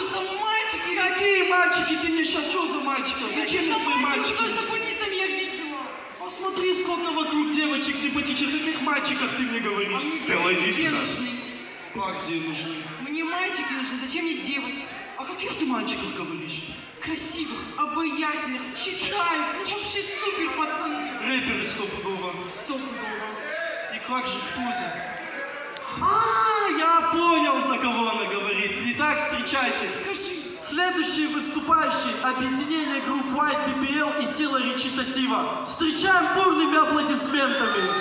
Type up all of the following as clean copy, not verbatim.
за мальчики? Какие мальчики? Ты мне сейчас что за мальчиков? Зачем мне твои мальчики? Кто за кулисами я видела? Посмотри, сколько вокруг девочек симпатичных. О каких мальчиках ты мне говоришь? А мне Белая девочки где лисина. нужны? Как где нужны? Мне мальчики нужны, зачем мне девочки? О каких ты мальчиках говоришь? Красивых, обаятельных, читают, ну вообще супер пацаны. Рэперы стопудово. Стопудово. И как же, кто это? А, я понял, за кого она говорит. Итак, встречайтесь. Скажи. Следующий выступающий – объединение групп White, BBL и Сила Речитатива. Встречаем бурными аплодисментами.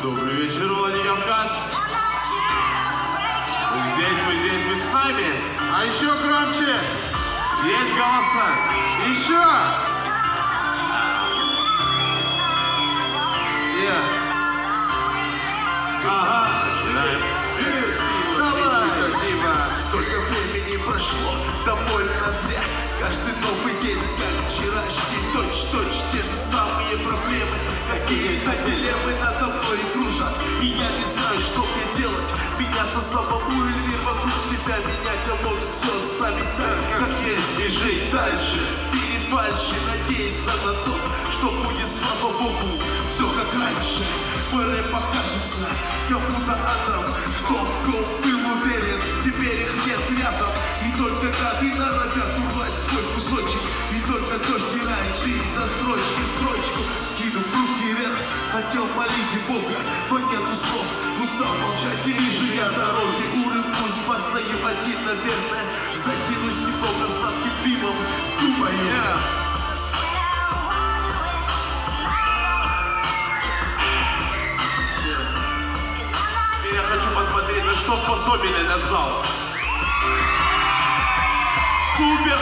Добрый вечер, Владикавказ. Вы с нами. А еще громче. Есть голоса. Еще. Ага, начинаем. Столько времени прошло, довольно зря. Каждый новый день, как вчерашний, точь-точь те же самые проблемы. Какие-то дилеммы надо мной кружат, и я не знаю, что мне делать. Меняться самому или мир вокруг себя менять, а может все оставить так, как есть, и жить дальше. Перефальши, надеяться на то, что будет, слава богу, все как раньше. ФР покажется кому-то адам, кто в ком был уверен, теперь их нет рядом. И только гады норовят урвать свой кусочек, и только дождь теряет жизнь за строчки строчку. Скинув руки вверх, хотел молить Бога, но нету слов. Устал молчать, не вижу я дороги. Улыбнусь, постою один, наверное, закинусь немного сладким пивом, думаю. Я хочу посмотреть, на что способен этот зал. Супер!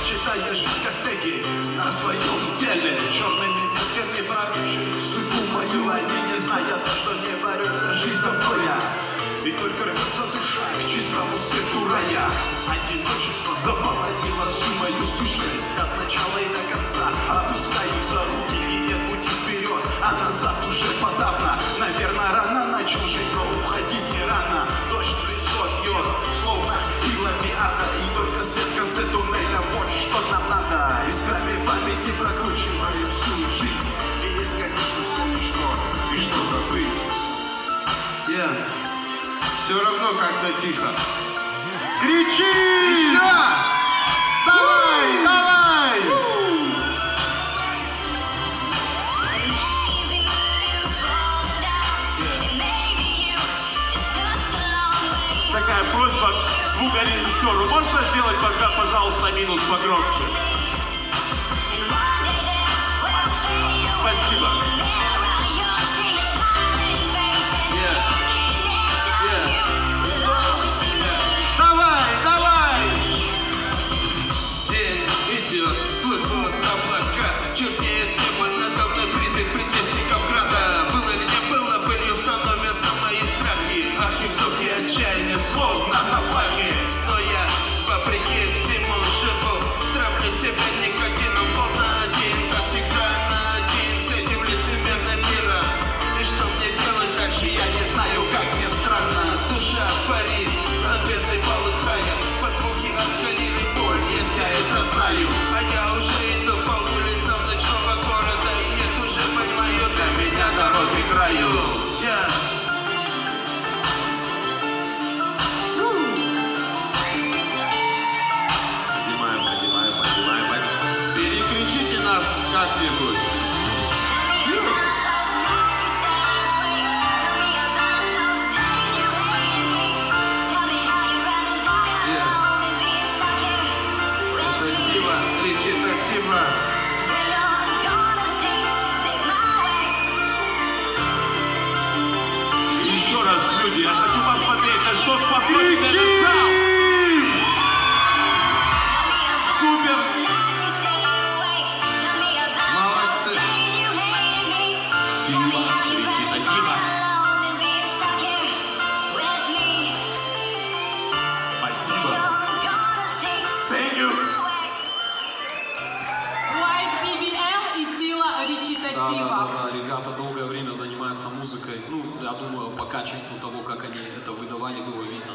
Читай жизнь как теги на своем теле. Черными ветками прорывших судьбу мою. Они не знают, что не борется жизнь такое. И только рвется душа к чистому свету рая. Одиночество заполонило всю мою сущность. От начала и до конца опускаются руки, и нет пути вперед, а назад уже подавно. Наверное, рано начал жить, но уходить не рано. Дождь в лицо бьет, словно илами ада. И только свет в конце туннеля, вот что нам надо. Искрами памяти прокручиваю всю жизнь. И есть, конечно, вспомнить что и что забыть. Все равно как-то тихо. Кричи! Еще! Давай, давай! Такая просьба звукорежиссеру. Можно сделать пока, пожалуйста, минус погромче? Спасибо. Давай, давай! День идет, плывут облака, чернеет небо, надо мной призрак предвестников града. Было ли не было, былью становятся мои страхи. Ах, и вздохи отчаяния, словно на пахе. Но я, вопреки всему, живу, травлю себя никотином, словно один, как всегда, на один с этим лицемерным миром. И что мне делать дальше, я не знаю, как ни странно. Душа парит, над бездной полыхая, под звуки оскалили боль, если я это знаю. А я уже иду по улицам ночного города, и нет уже, понимаю, для меня дороги к краю. Поднимаем. Перекричите нас как-нибудь. Красиво, речитативно. Еще раз, люди, я хочу посмотреть, на что способен этот зал. Супер! Молодцы! Сила, речитатива. Да, ребята долгое время занимаются музыкой. Ну, я думаю, по качеству того, как они это выдавали, было видно.